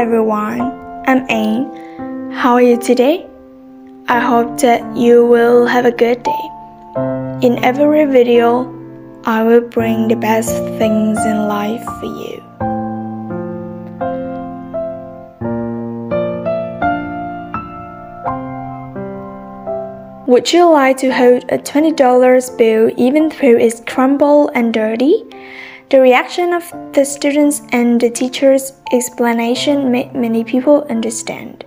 Hi everyone, I'm Ain. How are you today? I hope that you will have a good day. In every video, I will bring the best things in life for you. Would you like to hold a $20 bill even though it's crumpled and dirty? The reaction of the students and the teacher's explanation made many people understand.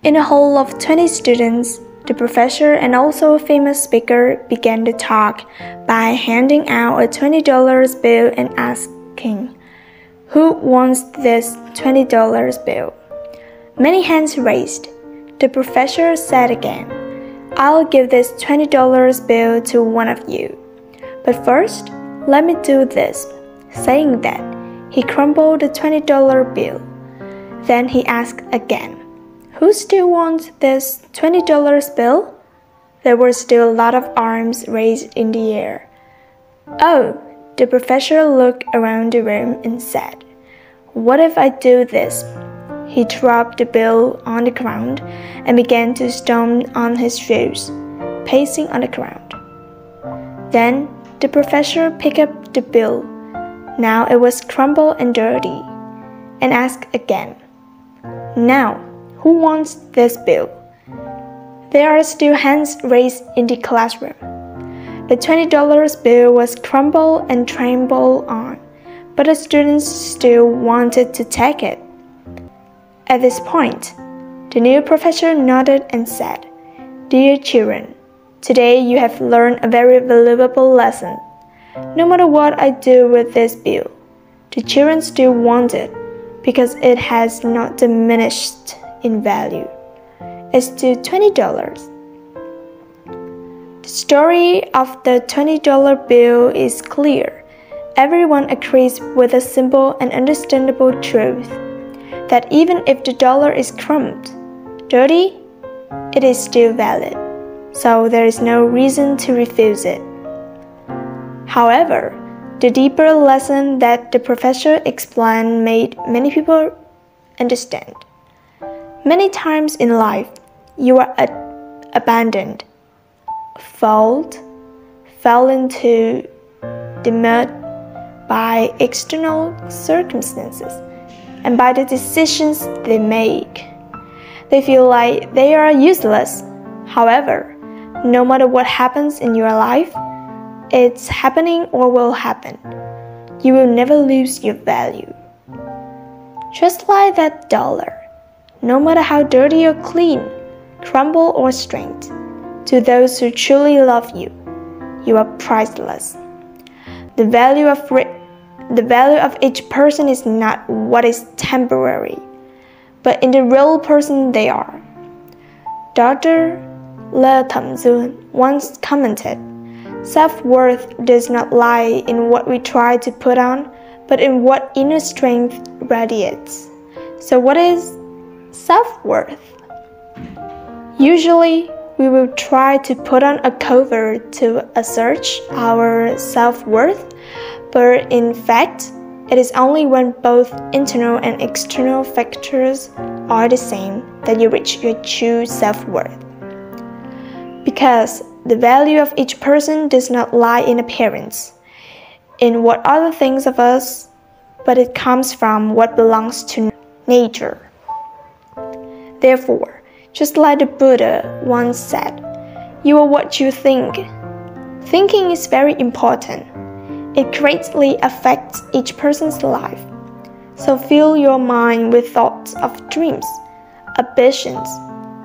In a hall of 20 students, the professor and also a famous speaker began to talk by handing out a $20 bill and asking, "Who wants this $20 bill?" Many hands raised. The professor said again, "I'll give this $20 bill to one of you. But first, let me do this." Saying that, he crumpled the $20 bill. Then he asked again, "Who still wants this $20 bill?" There were still a lot of arms raised in the air. "Oh," the professor looked around the room and said, "What if I do this?" He dropped the bill on the ground and began to stomp on his shoes, pacing on the ground. Then the professor picked up the bill. Now it was crumpled and dirty, and asked again, "Now, who wants this bill?" There are still hands raised in the classroom. The $20 bill was crumpled and trampled on, but the students still wanted to take it. At this point, the new professor nodded and said, "Dear children, today you have learned a very valuable lesson. No matter what I do with this bill, the children still want it because it has not diminished in value. It's still $20. The story of the $20 bill is clear. Everyone agrees with a simple and understandable truth that even if the dollar is crumpled, dirty, it is still valid, so there is no reason to refuse it. However, the deeper lesson that the professor explained made many people understand. Many times in life, you are abandoned, fell into the mud by external circumstances and by the decisions they make. They feel like they are useless. However, no matter what happens in your life, it's happening or will happen, you will never lose your value. Just like that dollar, no matter how dirty or clean, crumpled or strained, to those who truly love you, you are priceless. The value of each person is not what is temporary, but in the real person they are. Dr. Thậm once commented, "Self-worth does not lie in what we try to put on, but in what inner strength radiates." So what is self-worth? Usually, we will try to put on a cover to assert our self-worth, but in fact, it is only when both internal and external factors are the same that you reach your true self-worth. Because the value of each person does not lie in appearance, in what other thinks of us, but it comes from what belongs to nature. Therefore, just like the Buddha once said, "You are what you think." Thinking is very important. It greatly affects each person's life. So fill your mind with thoughts of dreams, ambitions,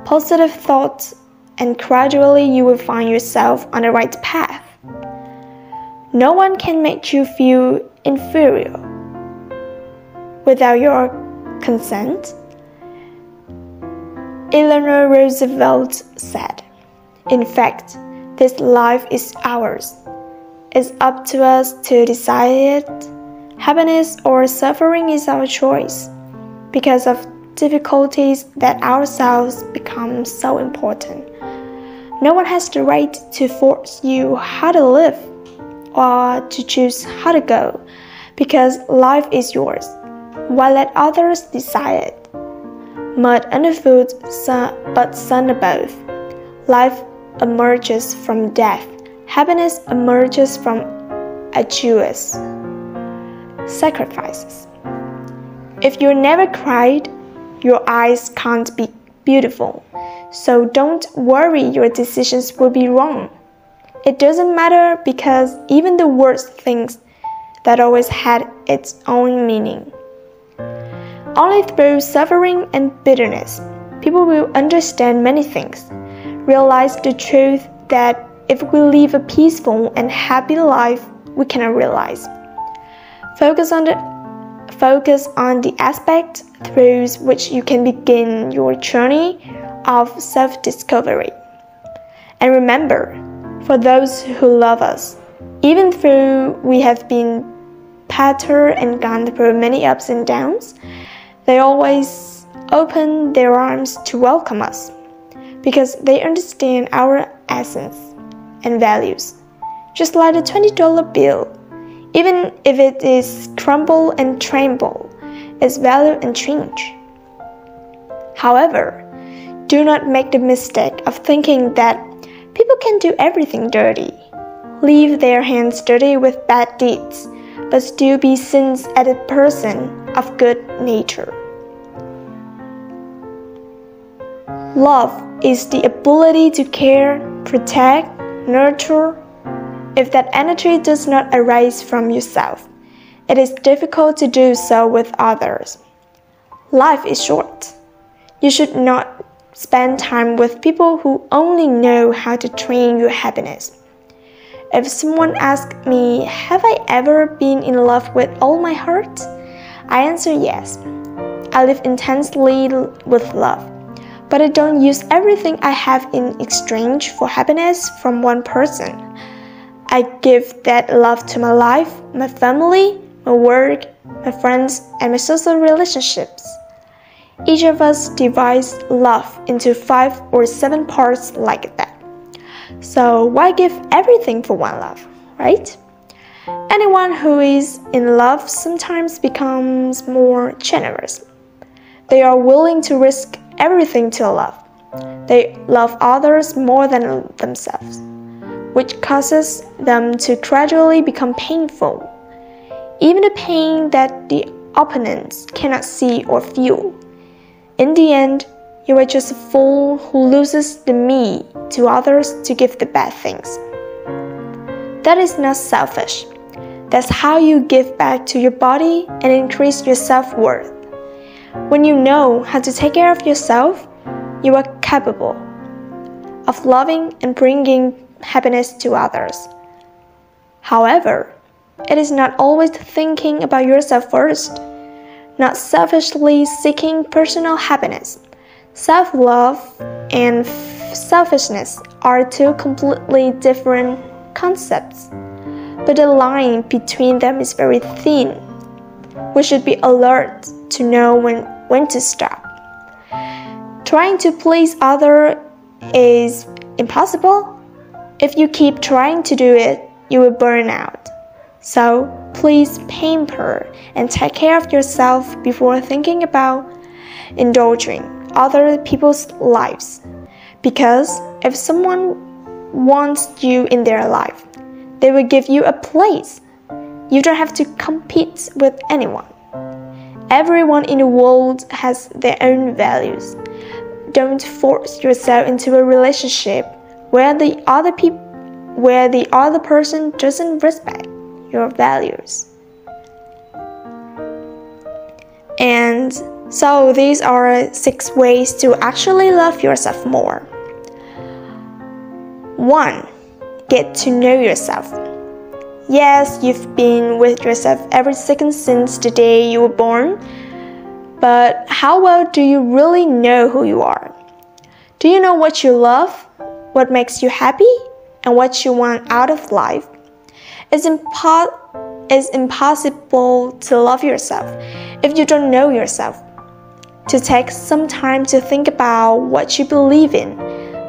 positive thoughts, and gradually you will find yourself on the right path. No one can make you feel inferior without your consent. Eleanor Roosevelt said, "In fact, this life is ours. It's up to us to decide it. Happiness or suffering is our choice. Because of difficulties that ourselves become so important. No one has the right to force you how to live or to choose how to go, because life is yours. Why let others decide it? Mud underfoot, but sun above. Life emerges from death. Happiness emerges from arduous sacrifices. If you never cried, your eyes can't be beautiful. So don't worry your decisions will be wrong. It doesn't matter because even the worst things that always had its own meaning. Only through suffering and bitterness, people will understand many things, realize the truth that if we live a peaceful and happy life, we cannot realize. Focus on the aspect through which you can begin your journey of self-discovery. And remember, for those who love us, even though we have been battered and gone through many ups and downs, they always open their arms to welcome us because they understand our essence and values. Just like a $20 bill, even if it is crumble and tremble, its value and change. However, do not make the mistake of thinking that people can do everything dirty, leave their hands dirty with bad deeds, but still be sin-added person of good nature. Love is the ability to care, protect, nurture. If that energy does not arise from yourself, it is difficult to do so with others. Life is short. You should not spend time with people who only know how to drain your happiness. If someone asks me, have I ever been in love with all my heart? I answer yes. I live intensely with love, but I don't use everything I have in exchange for happiness from one person. I give that love to my life, my family, my work, my friends, and my social relationships. Each of us divides love into 5 or 7 parts like that. So why give everything for one love, right? Anyone who is in love sometimes becomes more generous. They are willing to risk everything to love. They love others more than themselves, which causes them to gradually become painful, even the pain that the opponents cannot see or feel. In the end, you are just a fool who loses the me to others to give the bad things. That is not selfish. That's how you give back to your body and increase your self-worth. When you know how to take care of yourself, you are capable of loving and bringing happiness to others. However, it is not always thinking about yourself first, not selfishly seeking personal happiness. Self-love and selfishness are 2 completely different concepts, but the line between them is very thin. We should be alert to know when to stop. Trying to please others is impossible. If you keep trying to do it, you will burn out. So please pamper and take care of yourself before thinking about indulging other people's lives. Because if someone wants you in their life, they will give you a place. You don't have to compete with anyone. Everyone in the world has their own values. Don't force yourself into a relationship where the other person doesn't respect your values. And so these are 6 ways to actually love yourself more. 1. Get to know yourself. Yes, you've been with yourself every second since the day you were born, but how well do you really know who you are? Do you know what you love, what makes you happy, and what you want out of life? It's impossible to love yourself if you don't know yourself. To take some time to think about what you believe in,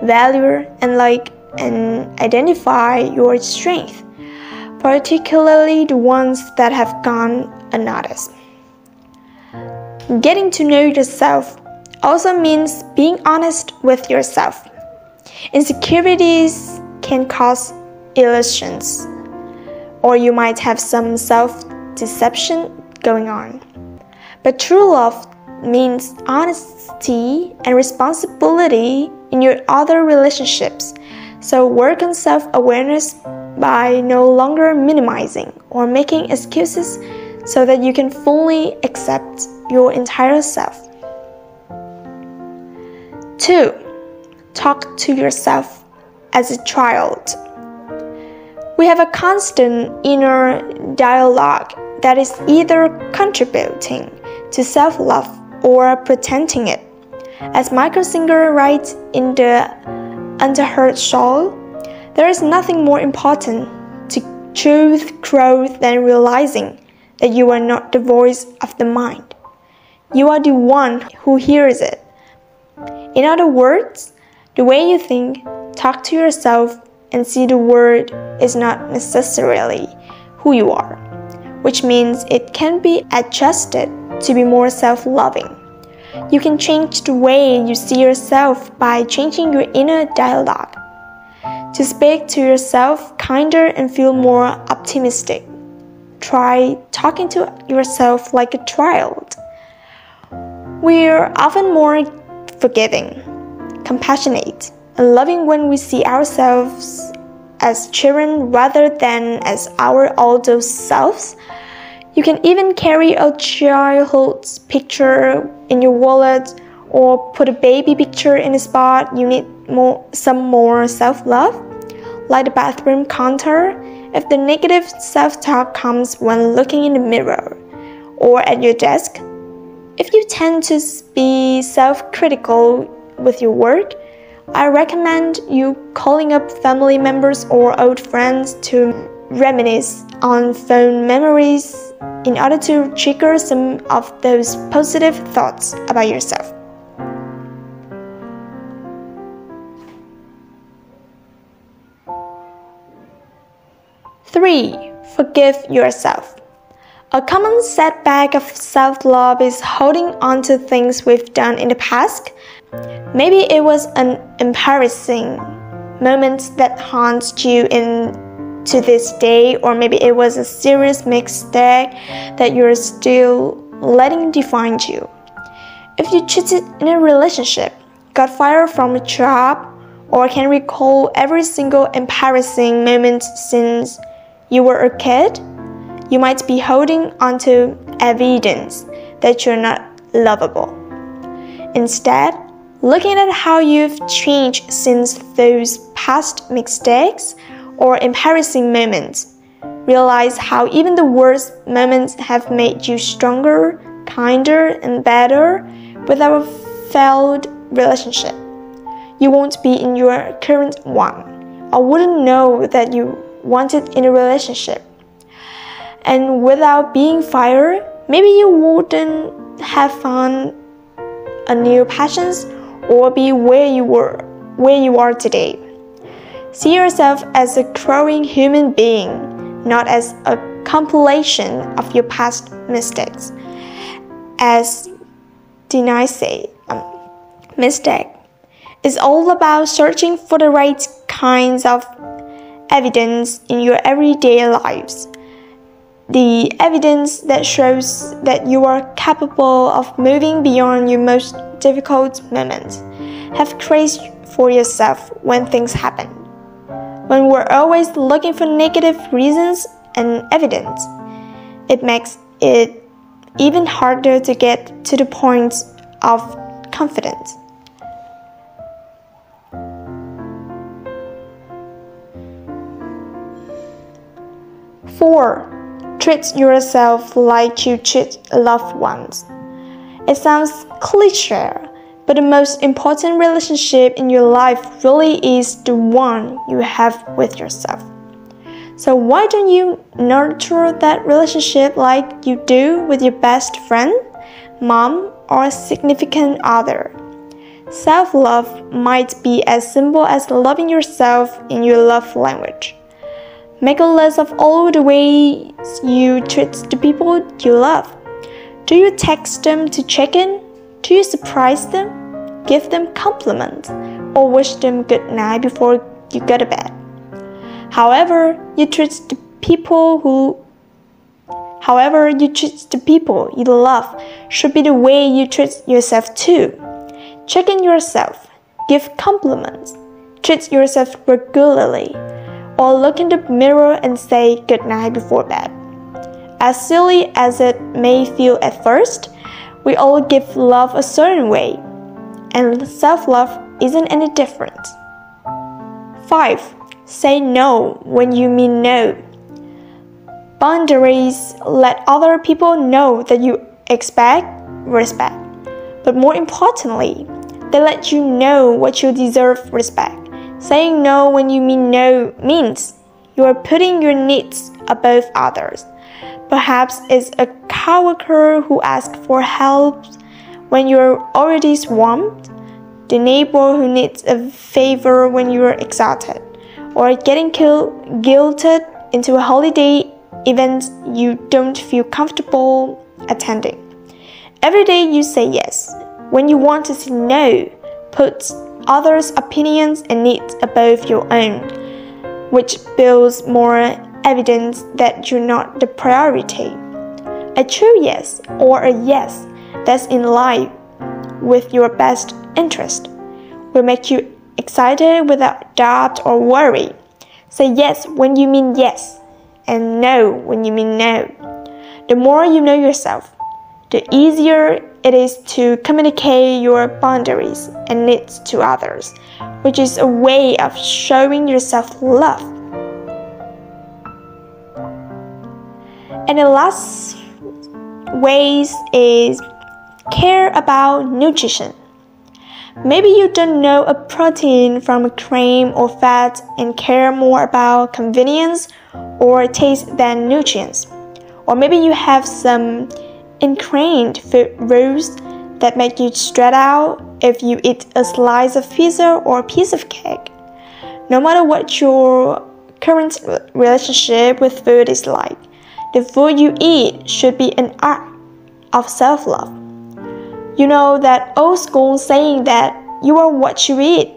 value, and like, and identify your strengths, particularly the ones that have gone unnoticed. Getting to know yourself also means being honest with yourself. Insecurities can cause illusions, or you might have some self-deception going on. But true love means honesty and responsibility in your other relationships. So work on self-awareness by no longer minimizing or making excuses so that you can fully accept your entire self. 2. Talk to yourself as a child. We have a constant inner dialogue that is either contributing to self-love or pretending it. As Michael Singer writes in the Under Her Shawl, there is nothing more important to truth growth than realizing that you are not the voice of the mind. You are the one who hears it. In other words, the way you think, talk to yourself, and see the world is not necessarily who you are, which means it can be adjusted to be more self-loving. You can change the way you see yourself by changing your inner dialogue. To speak to yourself kinder and feel more optimistic, try talking to yourself like a child. We're often more forgiving, compassionate, and loving when we see ourselves as children rather than as our older selves. You can even carry a childhood's picture in your wallet or put a baby picture in a spot you need some more self-love, like the bathroom counter if the negative self-talk comes when looking in the mirror, or at your desk. If you tend to be self-critical with your work, I recommend you calling up family members or old friends to reminisce on fond memories in order to trigger some of those positive thoughts about yourself. 3. Forgive yourself. A common setback of self-love is holding on to things we've done in the past. Maybe it was an embarrassing moment that haunts you to this day, or maybe it was a serious mistake that you're still letting define you. If you cheated in a relationship, got fired from a job, or can recall every single embarrassing moment since you were a kid, you might be holding onto evidence that you're not lovable. Instead, looking at how you've changed since those past mistakes or embarrassing moments, realize how even the worst moments have made you stronger, kinder, and better without a failed relationship. You won't be in your current one, or wouldn't know that you wanted in a relationship. And without being fired, maybe you wouldn't have found a new passions or be where you are today. See yourself as a growing human being, not as a compilation of your past mistakes. As Deny said, mistake is all about searching for the right kinds of evidence in your everyday lives. The evidence that shows that you are capable of moving beyond your most difficult moments. Have grace for yourself when things happen. When we're always looking for negative reasons and evidence, it makes it even harder to get to the point of confidence. 4. Treat yourself like you treat loved ones. It sounds cliché, but the most important relationship in your life really is the one you have with yourself. So why don't you nurture that relationship like you do with your best friend, mom, or significant other? Self-love might be as simple as loving yourself in your love language. Make a list of all the ways you treat the people you love. Do you text them to check in? Do you surprise them, give them compliments, or wish them good night before you go to bed? However you treat the people you love should be the way you treat yourself too. Check in yourself, give compliments, treat yourself regularly, or look in the mirror and say good night before bed. As silly as it may feel at first, we all give love a certain way, and self-love isn't any different. 5. Say no when you mean no. Boundaries let other people know that you expect respect, but more importantly, they let you know what you deserve respect. Saying no when you mean no means you are putting your needs above others. Perhaps it's a coworker who asks for help when you're already swamped, the neighbor who needs a favor when you're exhausted, or getting guilted into a holiday event you don't feel comfortable attending. Every day you say yes when you want to say no, put others' opinions and needs above your own, which builds more evidence that you're not the priority. A true yes, or a yes that's in line with your best interest, will make you excited without doubt or worry. Say yes when you mean yes, and no when you mean no. The more you know yourself, the easier it is to communicate your boundaries and needs to others, which is a way of showing yourself love. And the last ways is care about nutrition. Maybe you don't know a protein from a cream or fat and care more about convenience or taste than nutrients. Or maybe you have some ingrained food rules that make you stress out if you eat a slice of pizza or a piece of cake. No matter what your current relationship with food is like, the food you eat should be an act of self-love. You know that old school saying that you are what you eat?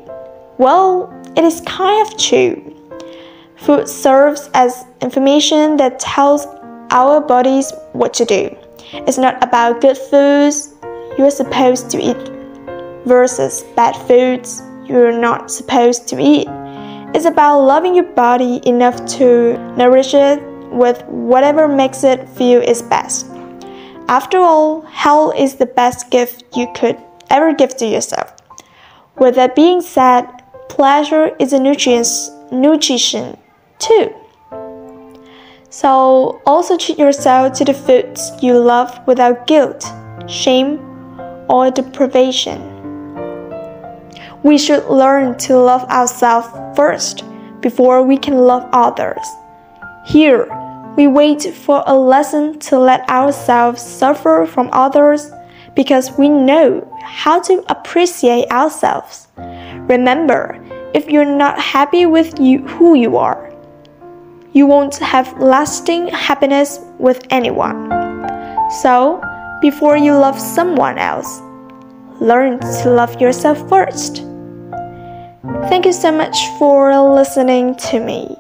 Well, it is kind of true. Food serves as information that tells our bodies what to do. It's not about good foods you're supposed to eat versus bad foods you're not supposed to eat. It's about loving your body enough to nourish it with whatever makes it feel is best. After all, health is the best gift you could ever give to yourself. With that being said, pleasure is a nutrition too. So also treat yourself to the foods you love without guilt, shame, or deprivation. We should learn to love ourselves first before we can love others. Here, we wait for a lesson to let ourselves suffer from others because we know how to appreciate ourselves. Remember, if you're not happy with who you are, you won't have lasting happiness with anyone. So, before you love someone else, learn to love yourself first. Thank you so much for listening to me.